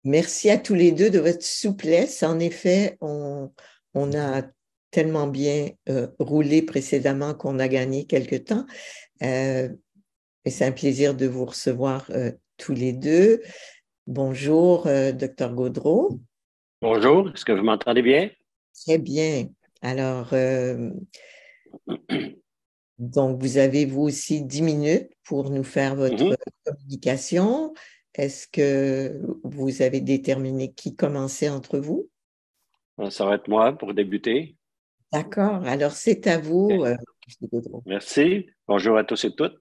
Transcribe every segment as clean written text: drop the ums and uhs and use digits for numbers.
Merci à tous les deux de votre souplesse. En effet, on a tellement bien roulé précédemment qu'on a gagné quelque temps. Euh, et c'est un plaisir de vous recevoir tous les deux. Bonjour, docteur Gaudreau. Bonjour, est-ce que vous m'entendez bien? Très bien. Alors, donc, vous avez vous aussi 10 minutes pour nous faire votre Mhm. communication. Est-ce que vous avez déterminé qui commençait entre vous? Ça va être moi pour débuter. D'accord. Alors, c'est à vous, Ok. M. Gaudreau. Merci. Bonjour à tous et toutes.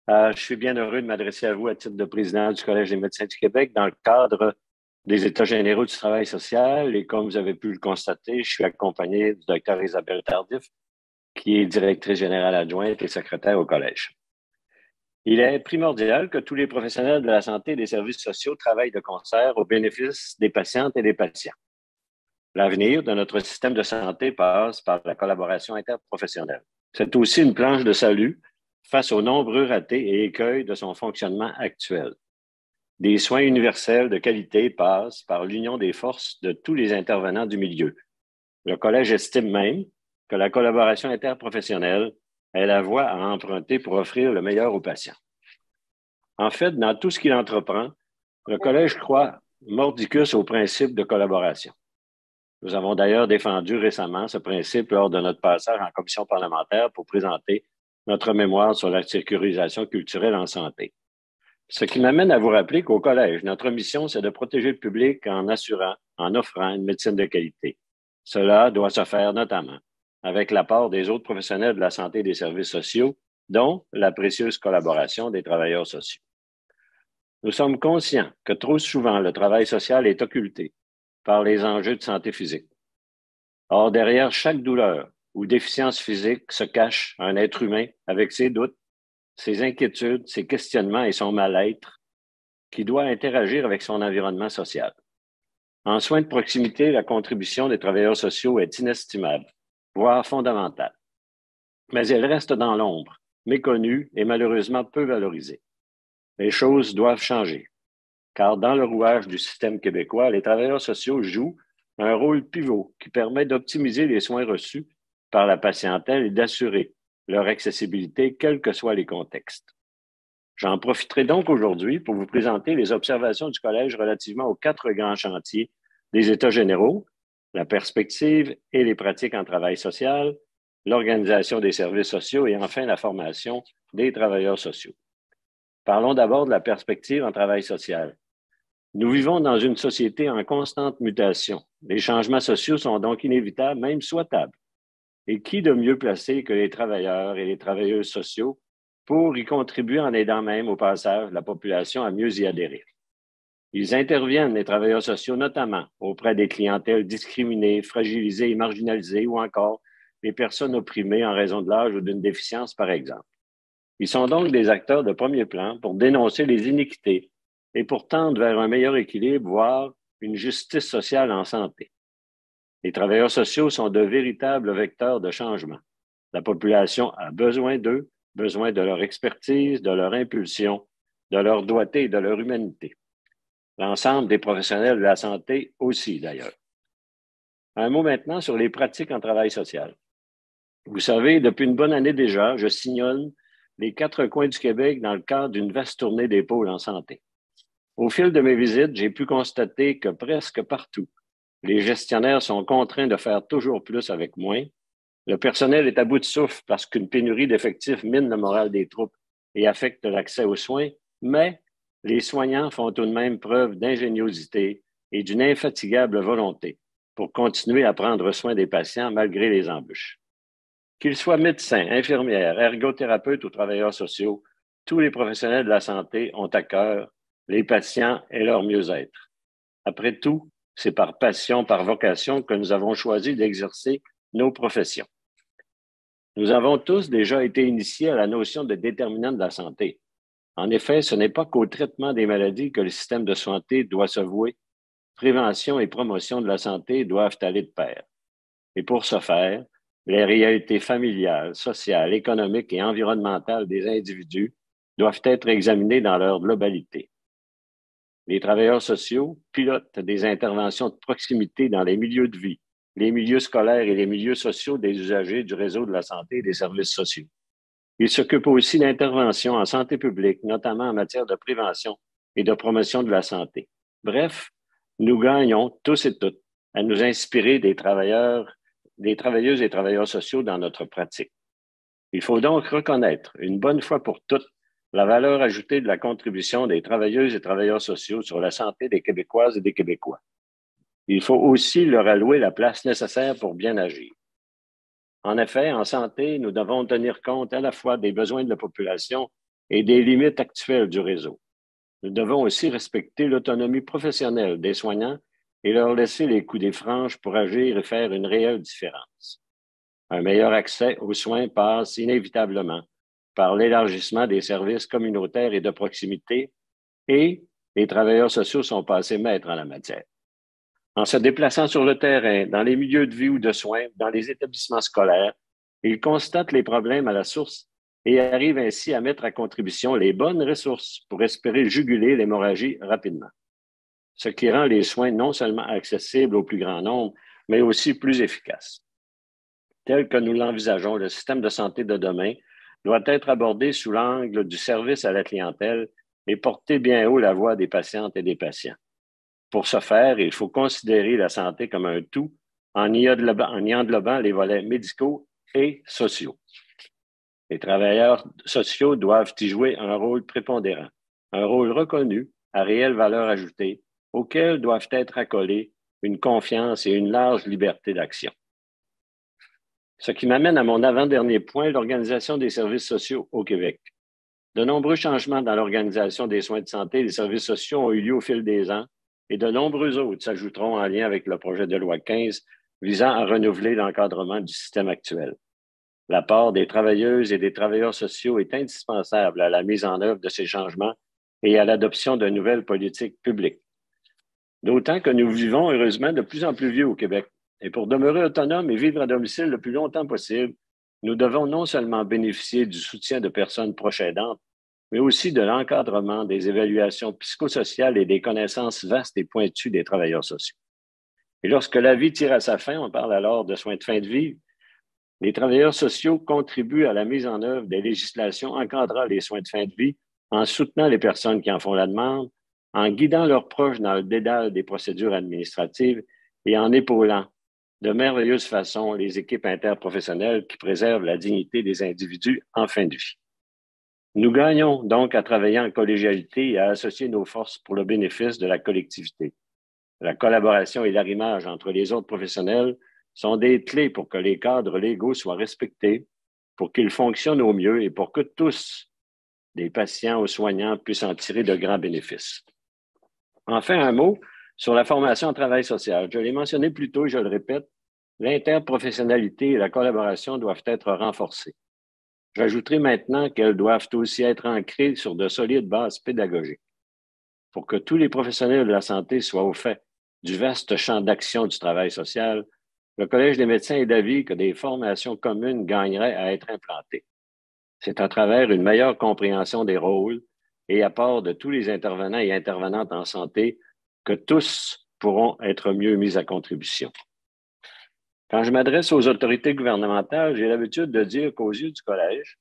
Je suis bien heureux de m'adresser à vous à titre de président du Collège des médecins du Québec dans le cadre des États généraux du travail social. Et comme vous avez pu le constater, je suis accompagné du docteur Isabelle Tardif, qui est directrice générale adjointe et secrétaire au Collège. Il est primordial que tous les professionnels de la santé et des services sociaux travaillent de concert au bénéfice des patientes et des patients. L'avenir de notre système de santé passe par la collaboration interprofessionnelle. C'est aussi une planche de salut face aux nombreux ratés et écueils de son fonctionnement actuel. Des soins universels de qualité passent par l'union des forces de tous les intervenants du milieu. Le Collège estime même que la collaboration interprofessionnelle est la voie à emprunter pour offrir le meilleur aux patients. En fait, dans tout ce qu'il entreprend, le Collège croit mordicus au principe de collaboration. Nous avons d'ailleurs défendu récemment ce principe lors de notre passage en commission parlementaire pour présenter notre mémoire sur la sécurisation culturelle en santé. Ce qui m'amène à vous rappeler qu'au Collège, notre mission, c'est de protéger le public en offrant une médecine de qualité. Cela doit se faire notamment avec l'apport des autres professionnels de la santé et des services sociaux, dont la précieuse collaboration des travailleurs sociaux. Nous sommes conscients que trop souvent, le travail social est occulté par les enjeux de santé physique. Or, derrière chaque douleur ou déficience physique se cache un être humain avec ses doutes, ses inquiétudes, ses questionnements et son mal-être qui doit interagir avec son environnement social. En soins de proximité, la contribution des travailleurs sociaux est inestimable, voire fondamentale. Mais elle reste dans l'ombre, méconnue et malheureusement peu valorisée. Les choses doivent changer, car dans le rouage du système québécois, les travailleurs sociaux jouent un rôle pivot qui permet d'optimiser les soins reçus par la patientèle et d'assurer leur accessibilité, quels que soient les contextes. J'en profiterai donc aujourd'hui pour vous présenter les observations du Collège relativement aux quatre grands chantiers des États généraux, la perspective et les pratiques en travail social, l'organisation des services sociaux et enfin la formation des travailleurs sociaux. Parlons d'abord de la perspective en travail social. Nous vivons dans une société en constante mutation. Les changements sociaux sont donc inévitables, même souhaitables. Et qui de mieux placé que les travailleurs et les travailleuses sociaux pour y contribuer en aidant même au passage la population à mieux y adhérer? Ils interviennent, les travailleurs sociaux, notamment auprès des clientèles discriminées, fragilisées et marginalisées ou encore les personnes opprimées en raison de l'âge ou d'une déficience, par exemple. Ils sont donc des acteurs de premier plan pour dénoncer les iniquités et pour tendre vers un meilleur équilibre, voire une justice sociale en santé. Les travailleurs sociaux sont de véritables vecteurs de changement. La population a besoin d'eux, besoin de leur expertise, de leur impulsion, de leur doigté et de leur humanité. L'ensemble des professionnels de la santé aussi, d'ailleurs. Un mot maintenant sur les pratiques en travail social. Vous savez, depuis une bonne année déjà, je sillonne les quatre coins du Québec dans le cadre d'une vaste tournée des pôles en santé. Au fil de mes visites, j'ai pu constater que presque partout, les gestionnaires sont contraints de faire toujours plus avec moins. Le personnel est à bout de souffle parce qu'une pénurie d'effectifs mine le moral des troupes et affecte l'accès aux soins, mais les soignants font tout de même preuve d'ingéniosité et d'une infatigable volonté pour continuer à prendre soin des patients malgré les embûches. Qu'ils soient médecins, infirmières, ergothérapeutes ou travailleurs sociaux, tous les professionnels de la santé ont à cœur les patients et leur mieux-être. Après tout, c'est par passion, par vocation que nous avons choisi d'exercer nos professions. Nous avons tous déjà été initiés à la notion de déterminant de la santé. En effet, ce n'est pas qu'au traitement des maladies que le système de santé doit se vouer. Prévention et promotion de la santé doivent aller de pair. Et pour ce faire, les réalités familiales, sociales, économiques et environnementales des individus doivent être examinées dans leur globalité. Les travailleurs sociaux pilotent des interventions de proximité dans les milieux de vie, les milieux scolaires et les milieux sociaux des usagers du réseau de la santé et des services sociaux. Ils s'occupent aussi d'interventions en santé publique, notamment en matière de prévention et de promotion de la santé. Bref, nous gagnons tous et toutes à nous inspirer des travailleuses et travailleurs sociaux dans notre pratique. Il faut donc reconnaître, une bonne fois pour toutes, la valeur ajoutée de la contribution des travailleuses et travailleurs sociaux sur la santé des Québécoises et des Québécois. Il faut aussi leur allouer la place nécessaire pour bien agir. En effet, en santé, nous devons tenir compte à la fois des besoins de la population et des limites actuelles du réseau. Nous devons aussi respecter l'autonomie professionnelle des soignants et leur laisser les coups des franges pour agir et faire une réelle différence. Un meilleur accès aux soins passe inévitablement par l'élargissement des services communautaires et de proximité, et les travailleurs sociaux sont passés maîtres en la matière. En se déplaçant sur le terrain, dans les milieux de vie ou de soins, dans les établissements scolaires, ils constatent les problèmes à la source et arrivent ainsi à mettre à contribution les bonnes ressources pour espérer juguler l'hémorragie rapidement. Ce qui rend les soins non seulement accessibles au plus grand nombre, mais aussi plus efficaces. Tel que nous l'envisageons, le système de santé de demain doit être abordé sous l'angle du service à la clientèle et porter bien haut la voix des patientes et des patients. Pour ce faire, il faut considérer la santé comme un tout en y englobant les volets médicaux et sociaux. Les travailleurs sociaux doivent y jouer un rôle prépondérant, un rôle reconnu à réelle valeur ajoutée, auquel doivent être accolés une confiance et une large liberté d'action. Ce qui m'amène à mon avant-dernier point, l'organisation des services sociaux au Québec. De nombreux changements dans l'organisation des soins de santé et des services sociaux ont eu lieu au fil des ans et de nombreux autres s'ajouteront en lien avec le projet de loi 15 visant à renouveler l'encadrement du système actuel. L'apport des travailleuses et des travailleurs sociaux est indispensable à la mise en œuvre de ces changements et à l'adoption de nouvelles politiques publiques. D'autant que nous vivons heureusement de plus en plus vieux au Québec. Et pour demeurer autonome et vivre à domicile le plus longtemps possible, nous devons non seulement bénéficier du soutien de personnes proches aidantes, mais aussi de l'encadrement des évaluations psychosociales et des connaissances vastes et pointues des travailleurs sociaux. Et lorsque la vie tire à sa fin, on parle alors de soins de fin de vie, les travailleurs sociaux contribuent à la mise en œuvre des législations encadrant les soins de fin de vie en soutenant les personnes qui en font la demande, en guidant leurs proches dans le dédale des procédures administratives et en épaulant de merveilleuse façon les équipes interprofessionnelles qui préservent la dignité des individus en fin de vie. Nous gagnons donc à travailler en collégialité et à associer nos forces pour le bénéfice de la collectivité. La collaboration et l'arrimage entre les autres professionnels sont des clés pour que les cadres légaux soient respectés, pour qu'ils fonctionnent au mieux et pour que tous, des patients aux soignants, puissent en tirer de grands bénéfices. Enfin, un mot sur la formation en travail social. Je l'ai mentionné plus tôt et je le répète, l'interprofessionnalité et la collaboration doivent être renforcées. J'ajouterai maintenant qu'elles doivent aussi être ancrées sur de solides bases pédagogiques. Pour que tous les professionnels de la santé soient au fait du vaste champ d'action du travail social, le Collège des médecins est d'avis que des formations communes gagneraient à être implantées. C'est à travers une meilleure compréhension des rôles et apport de tous les intervenants et intervenantes en santé que tous pourront être mieux mis à contribution. Quand je m'adresse aux autorités gouvernementales, j'ai l'habitude de dire qu'aux yeux du Collège,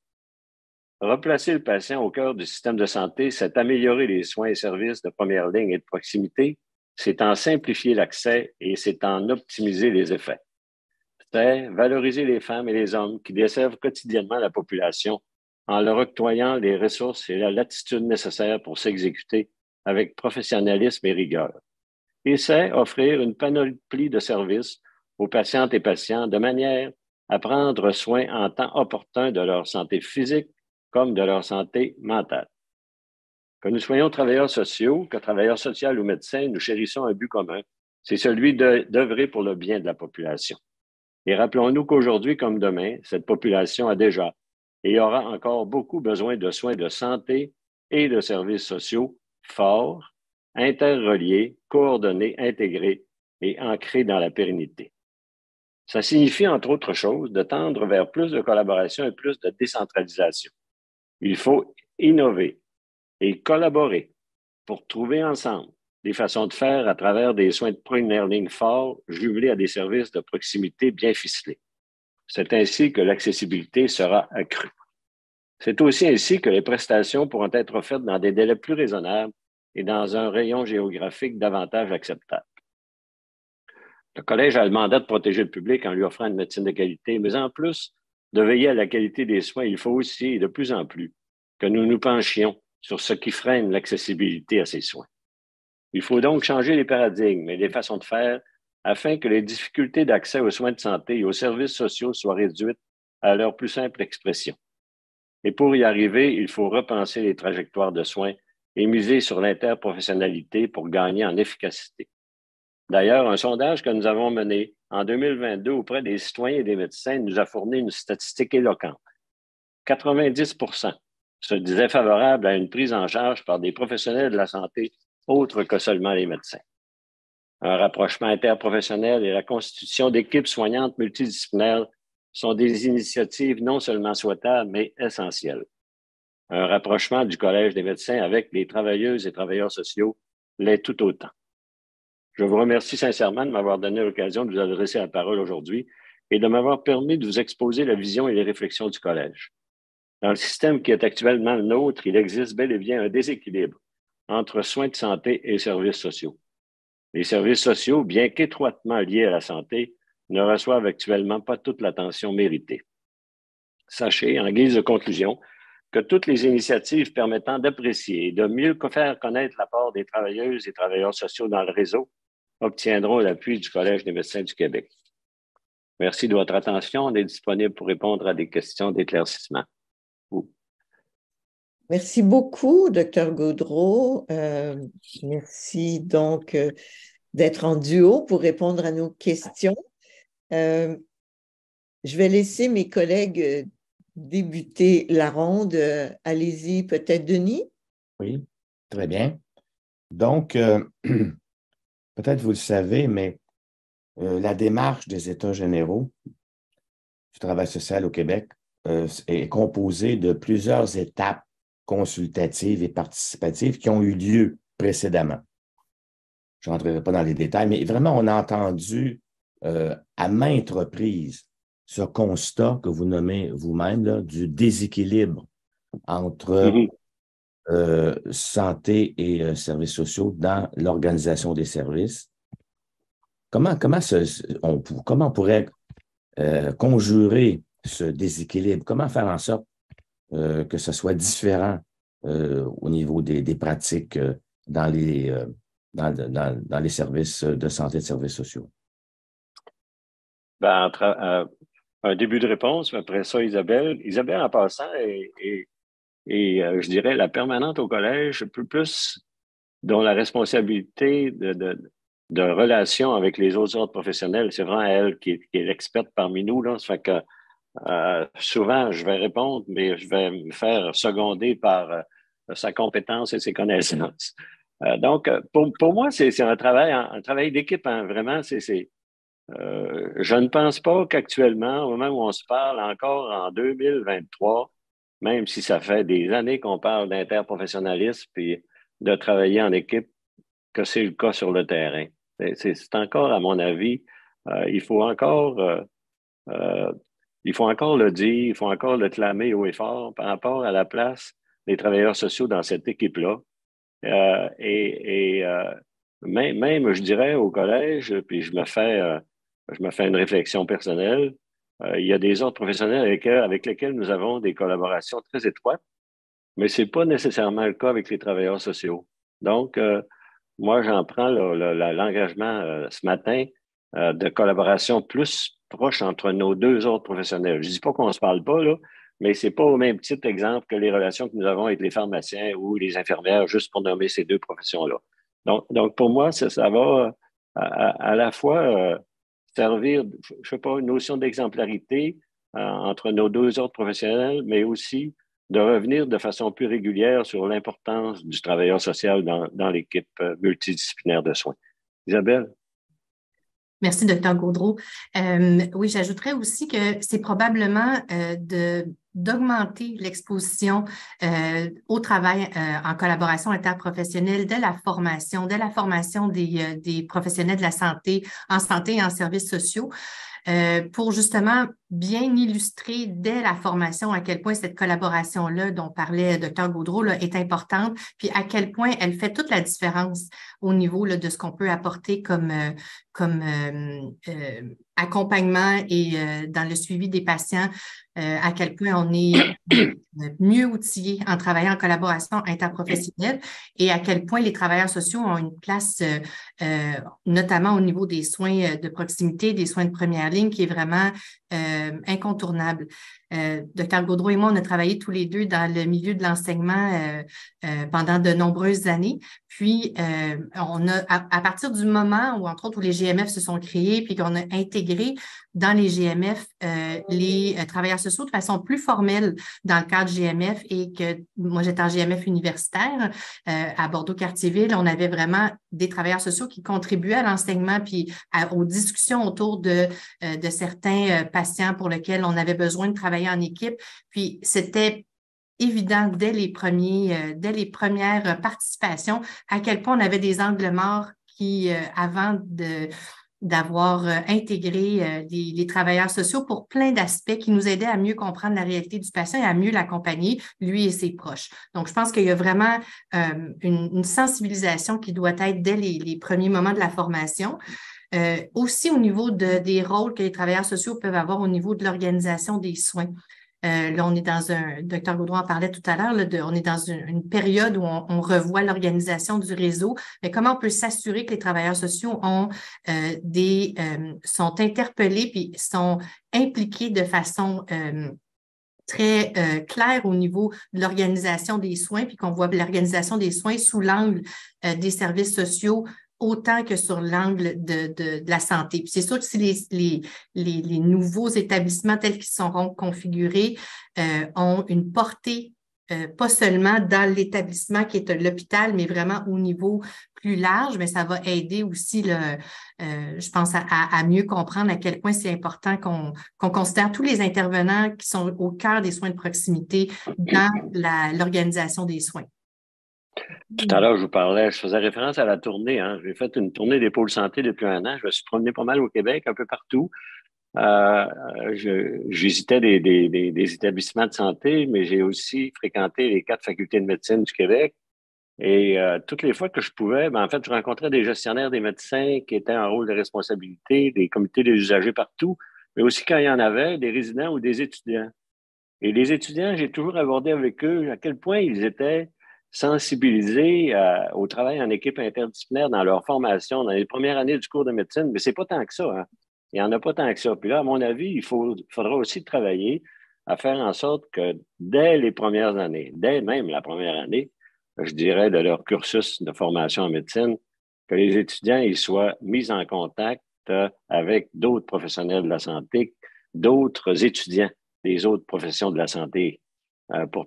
replacer le patient au cœur du système de santé, c'est améliorer les soins et services de première ligne et de proximité, c'est en simplifier l'accès et c'est en optimiser les effets. C'est valoriser les femmes et les hommes qui desservent quotidiennement la population en leur octroyant les ressources et la latitude nécessaires pour s'exécuter avec professionnalisme et rigueur. Et c'est offrir une panoplie de services aux patientes et patients de manière à prendre soin en temps opportun de leur santé physique comme de leur santé mentale. Que nous soyons travailleurs sociaux, que travailleurs sociaux ou médecins, nous chérissons un but commun, c'est celui d'œuvrer pour le bien de la population. Et rappelons-nous qu'aujourd'hui comme demain, cette population a déjà et aura encore beaucoup besoin de soins de santé et de services sociaux forts, interreliés, coordonnés, intégrés et ancrés dans la pérennité. Ça signifie, entre autres choses, de tendre vers plus de collaboration et plus de décentralisation. Il faut innover et collaborer pour trouver ensemble des façons de faire à travers des soins de première ligne forts, jumelés à des services de proximité bien ficelés. C'est ainsi que l'accessibilité sera accrue. C'est aussi ainsi que les prestations pourront être offertes dans des délais plus raisonnables et dans un rayon géographique davantage acceptable. Le Collège a le mandat de protéger le public en lui offrant une médecine de qualité, mais en plus de veiller à la qualité des soins, il faut aussi, et de plus en plus, que nous nous penchions sur ce qui freine l'accessibilité à ces soins. Il faut donc changer les paradigmes et les façons de faire afin que les difficultés d'accès aux soins de santé et aux services sociaux soient réduites à leur plus simple expression. Et pour y arriver, il faut repenser les trajectoires de soins et miser sur l'interprofessionnalité pour gagner en efficacité. D'ailleurs, un sondage que nous avons mené en 2022 auprès des citoyens et des médecins nous a fourni une statistique éloquente. 90% se disaient favorables à une prise en charge par des professionnels de la santé autres que seulement les médecins. Un rapprochement interprofessionnel et la constitution d'équipes soignantes multidisciplinaires sont des initiatives non seulement souhaitables, mais essentielles. Un rapprochement du Collège des médecins avec les travailleuses et travailleurs sociaux l'est tout autant. Je vous remercie sincèrement de m'avoir donné l'occasion de vous adresser la parole aujourd'hui et de m'avoir permis de vous exposer la vision et les réflexions du Collège. Dans le système qui est actuellement le nôtre, il existe bel et bien un déséquilibre entre soins de santé et services sociaux. Les services sociaux, bien qu'étroitement liés à la santé, ne reçoivent actuellement pas toute l'attention méritée. Sachez, en guise de conclusion, que toutes les initiatives permettant d'apprécier et de mieux faire connaître l'apport des travailleuses et travailleurs sociaux dans le réseau obtiendront l'appui du Collège des médecins du Québec. Merci de votre attention. On est disponible pour répondre à des questions d'éclaircissement. Merci beaucoup, Dr. Gaudreault. Merci donc d'être en duo pour répondre à nos questions. Je vais laisser mes collègues débuter la ronde. Allez-y, peut-être Denis? Oui, très bien. Donc, peut-être vous le savez, mais la démarche des États généraux du travail social au Québec est composée de plusieurs étapes consultatives et participatives qui ont eu lieu précédemment. Je ne rentrerai pas dans les détails, mais vraiment, on a entendu à maintes reprises ce constat que vous nommez vous-même là, du déséquilibre entre santé et services sociaux dans l'organisation des services. Comment on pourrait conjurer ce déséquilibre? Comment faire en sorte que ce soit différent au niveau des pratiques dans les services de santé et de services sociaux? Un début de réponse, après ça, Isabelle. Isabelle, en passant, et je dirais la permanente au collège, plus dont la responsabilité de relation avec les autres ordres professionnels, c'est vraiment elle qui est l'experte parmi nous. Là. Ça fait que souvent, je vais répondre, mais je vais me faire seconder par sa compétence et ses connaissances. Donc, pour moi, c'est un travail d'équipe. Hein, vraiment, je ne pense pas qu'actuellement, au moment où on se parle, encore en 2023, même si ça fait des années qu'on parle d'interprofessionnalisme et de travailler en équipe, que c'est le cas sur le terrain. C'est encore, à mon avis, il faut encore le dire, il faut encore le clamer haut et fort par rapport à la place des travailleurs sociaux dans cette équipe-là. Même, je dirais, au collège, puis je me fais une réflexion personnelle, il y a des ordres professionnels avec lesquels nous avons des collaborations très étroites, mais ce n'est pas nécessairement le cas avec les travailleurs sociaux. Donc, moi, j'en prends l'engagement ce matin de collaboration plus proche entre nos deux autres professionnels. Je ne dis pas qu'on ne se parle pas, là, mais ce n'est pas au même titre exemple que les relations que nous avons avec les pharmaciens ou les infirmières, juste pour nommer ces deux professions-là. Donc pour moi, ça va à la fois servir, je ne sais pas, une notion d'exemplarité entre nos deux autres professionnels, mais aussi de revenir de façon plus régulière sur l'importance du travailleur social dans l'équipe multidisciplinaire de soins. Isabelle? Merci, Dr. Gaudreault. Oui, j'ajouterais aussi que c'est probablement d'augmenter l'exposition au travail en collaboration interprofessionnelle dès la formation des professionnels de la santé et en services sociaux. Pour justement bien illustrer dès la formation à quel point cette collaboration-là dont parlait Dr. Gaudreault là, est importante, puis à quel point elle fait toute la différence au niveau là, de ce qu'on peut apporter comme accompagnement et dans le suivi des patients, à quel point on est mieux outillé en travaillant en collaboration interprofessionnelle et à quel point les travailleurs sociaux ont une place, notamment au niveau des soins de proximité, des soins de première ligne, qui est vraiment incontournable. Dr. Gaudreault et moi, on a travaillé tous les deux dans le milieu de l'enseignement pendant de nombreuses années. Puis, on a, à partir du moment où, entre autres, où les GMF se sont créés, puis qu'on a intégré dans les GMF les travailleurs sociaux de façon plus formelle dans le cadre GMF et que moi, j'étais en GMF universitaire à Bordeaux-Cartierville, on avait vraiment des travailleurs sociaux qui contribuaient à l'enseignement puis aux discussions autour de certains patients pour lesquels on avait besoin de travailler en équipe. Puis, c'était évident dès les premières participations à quel point on avait des angles morts qui, avant d'avoir intégré les travailleurs sociaux pour plein d'aspects qui nous aidaient à mieux comprendre la réalité du patient et à mieux l'accompagner, lui et ses proches. Donc, je pense qu'il y a vraiment une sensibilisation qui doit être dès les premiers moments de la formation. Aussi au niveau des rôles que les travailleurs sociaux peuvent avoir au niveau de l'organisation des soins. Là, on est dans Dr. Gaudreault en parlait tout à l'heure, on est dans une période où on revoit l'organisation du réseau, mais comment on peut s'assurer que les travailleurs sociaux sont interpellés puis sont impliqués de façon très claire au niveau de l'organisation des soins, puis qu'on voit l'organisation des soins sous l'angle des services sociaux autant que sur l'angle de la santé. Puis c'est sûr que si les nouveaux établissements tels qu'ils seront configurés ont une portée pas seulement dans l'établissement qui est l'hôpital, mais vraiment au niveau plus large, mais ça va aider aussi, je pense, à mieux comprendre à quel point c'est important qu'on considère tous les intervenants qui sont au cœur des soins de proximité dans l'organisation des soins. Tout à l'heure, je faisais référence à la tournée. Hein. J'ai fait une tournée des pôles santé depuis 1 an. Je me suis promené pas mal au Québec, un peu partout. Je visitais des établissements de santé, mais j'ai aussi fréquenté les 4 facultés de médecine du Québec. Et toutes les fois que je pouvais, en fait, je rencontrais des gestionnaires des médecins qui étaient en rôle de responsabilité, des comités des usagers partout, mais aussi quand il y en avait, des résidents ou des étudiants. Et les étudiants, j'ai toujours abordé avec eux à quel point ils étaient sensibilisés au travail en équipe interdisciplinaire dans leur formation, dans les premières années du cours de médecine, mais c'est pas tant que ça. Hein. Il n'y en a pas tant que ça. Puis là, à mon avis, il faudra aussi travailler à faire en sorte que dès les premières années, dès même la première année, je dirais, de leur cursus de formation en médecine, que les étudiants ils soient mis en contact avec d'autres professionnels de la santé, d'autres étudiants des autres professions de la santé pour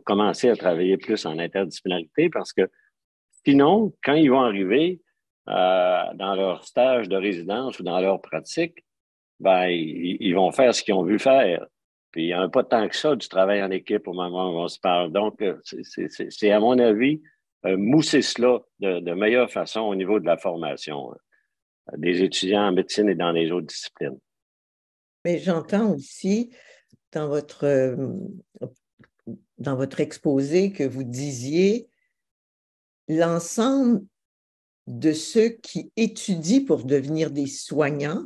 commencer à travailler plus en interdisciplinarité, parce que sinon, quand ils vont arriver dans leur stage de résidence ou dans leur pratique, ils vont faire ce qu'ils ont vu faire. Puis il n'y a pas tant que ça du travail en équipe au moment où on se parle. Donc, c'est à mon avis, mousser cela de meilleure façon au niveau de la formation des étudiants en médecine et dans les autres disciplines. Mais j'entends aussi dans votre exposé que vous disiez l'ensemble de ceux qui étudient pour devenir des soignants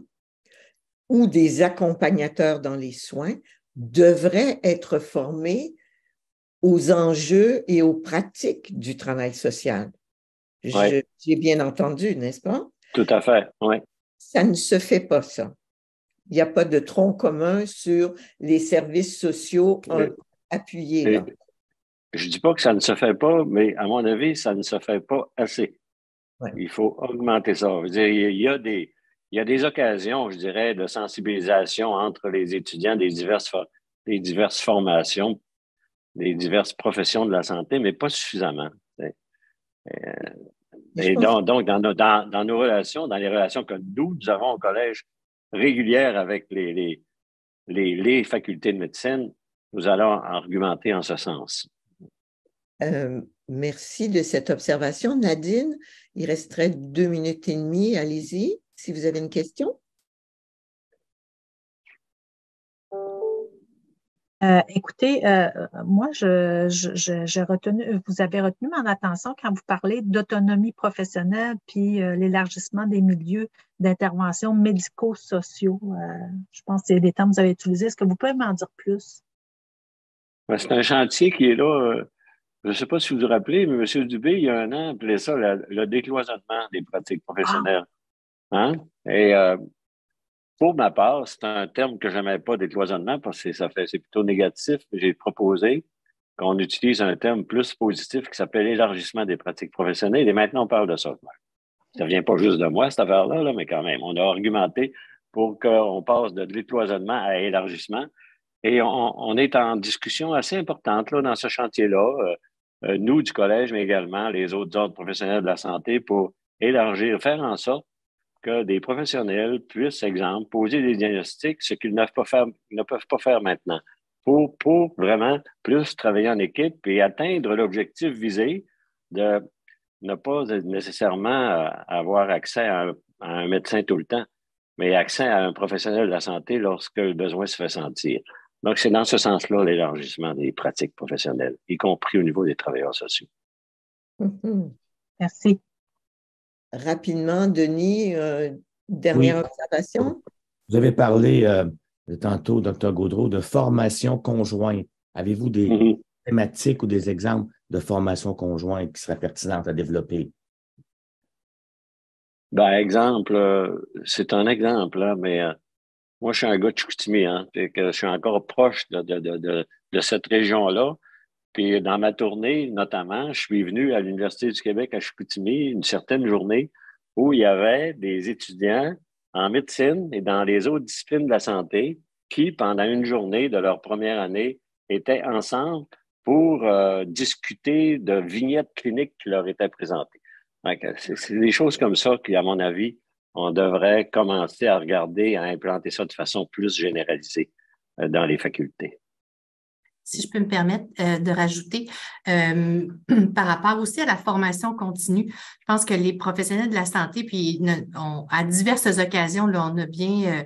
ou des accompagnateurs dans les soins devraient être formés aux enjeux et aux pratiques du travail social. Ouais. J'ai bien entendu, n'est-ce pas? Tout à fait, oui. Ça ne se fait pas, ça. Il n'y a pas de tronc commun sur les services sociaux appuyés. Là. Je ne dis pas que ça ne se fait pas, mais à mon avis, ça ne se fait pas assez. Ouais. Il faut augmenter ça. Je veux dire, il y a des occasions, je dirais, de sensibilisation entre les étudiants des diverses formations, des diverses professions de la santé, mais pas suffisamment. Et donc dans nos relations, dans les relations que nous avons au collège régulières avec les facultés de médecine, nous allons argumenter en ce sens. Merci de cette observation. Nadine, il resterait 2 minutes et demie. Allez-y, si vous avez une question. Écoutez, moi, j'ai retenu, vous avez retenu mon attention quand vous parlez d'autonomie professionnelle puis l'élargissement des milieux d'intervention médico-sociaux. Je pense que c'est des termes que vous avez utilisés. Est-ce que vous pouvez m'en dire plus? C'est un chantier qui est là. Je ne sais pas si vous vous rappelez, mais M. Dubé, il y a un an, appelait ça le décloisonnement des pratiques professionnelles. Hein? Et pour ma part, c'est un terme que je n'aimais pas, décloisonnement, parce que c'est plutôt négatif. J'ai proposé qu'on utilise un terme plus positif qui s'appelle élargissement des pratiques professionnelles. Et maintenant, on parle de ça. Ça ne vient pas juste de moi, cette affaire-là, là, mais quand même, on a argumenté pour qu'on passe de décloisonnement à élargissement. Et on est en discussion assez importante là, dans ce chantier-là, nous du collège, mais également les autres ordres professionnels de la santé, pour élargir, faire en sorte que des professionnels puissent, exemple, poser des diagnostics, ce qu'ils ne peuvent pas faire maintenant, pour vraiment plus travailler en équipe et atteindre l'objectif visé de ne pas nécessairement avoir accès à un médecin tout le temps, mais accès à un professionnel de la santé lorsque le besoin se fait sentir. Donc, c'est dans ce sens-là l'élargissement des pratiques professionnelles, y compris au niveau des travailleurs sociaux. Merci. Rapidement, Denis, dernière observation. Vous avez parlé tantôt, Dr. Gaudreault, de formation conjointe. Avez-vous des thématiques ou des exemples de formation conjointe qui seraient pertinentes à développer? Ben, exemple, c'est un exemple, hein, mais moi, je suis un gars de Chicoutimi, hein, puis que je suis encore proche de cette région-là. Puis dans ma tournée, notamment, je suis venu à l'Université du Québec à Chicoutimi une certaine journée où il y avait des étudiants en médecine et dans les autres disciplines de la santé qui, pendant une journée de leur première année, étaient ensemble pour discuter de vignettes cliniques qui leur étaient présentées. C'est des choses comme ça qui, à mon avis, on devrait commencer à regarder, à implanter ça de façon plus généralisée dans les facultés. Si je peux me permettre de rajouter, par rapport aussi à la formation continue, je pense que les professionnels de la santé, puis à diverses occasions, là, on a bien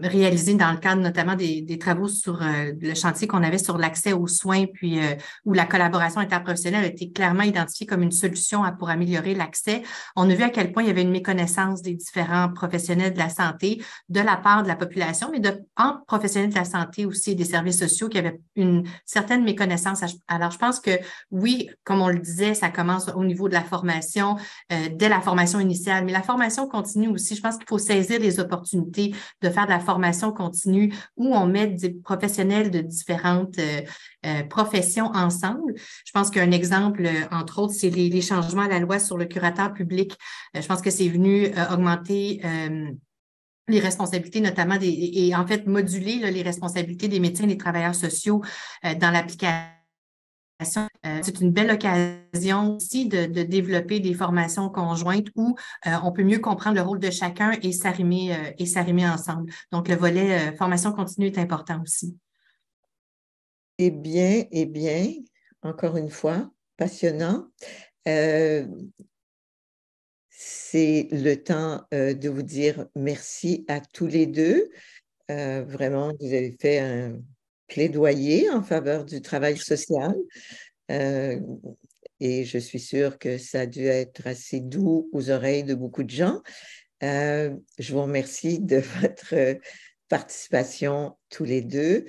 réalisé dans le cadre notamment des travaux sur le chantier qu'on avait sur l'accès aux soins, puis où la collaboration interprofessionnelle a été clairement identifiée comme une solution pour améliorer l'accès. On a vu à quel point il y avait une méconnaissance des différents professionnels de la santé de la part de la population, mais entre professionnels de la santé aussi et des services sociaux qui avaient une certaine méconnaissance. Alors, je pense que oui, comme on le disait, ça commence au niveau de la formation, dès la formation initiale, mais la formation continue aussi. Je pense qu'il faut saisir les opportunités de faire de la formation continue où on met des professionnels de différentes professions ensemble. Je pense qu'un exemple, entre autres, c'est les changements à la loi sur le curateur public. Je pense que c'est venu augmenter les responsabilités, notamment et en fait moduler là, les responsabilités des médecins et des travailleurs sociaux dans l'application. C'est une belle occasion aussi de développer des formations conjointes où on peut mieux comprendre le rôle de chacun et s'arrimer ensemble. Donc, le volet formation continue est important aussi. Eh bien, encore une fois, passionnant. C'est le temps de vous dire merci à tous les deux. Vraiment, vous avez fait un plaidoyer en faveur du travail social et je suis sûre que ça a dû être assez doux aux oreilles de beaucoup de gens. Je vous remercie de votre participation tous les deux.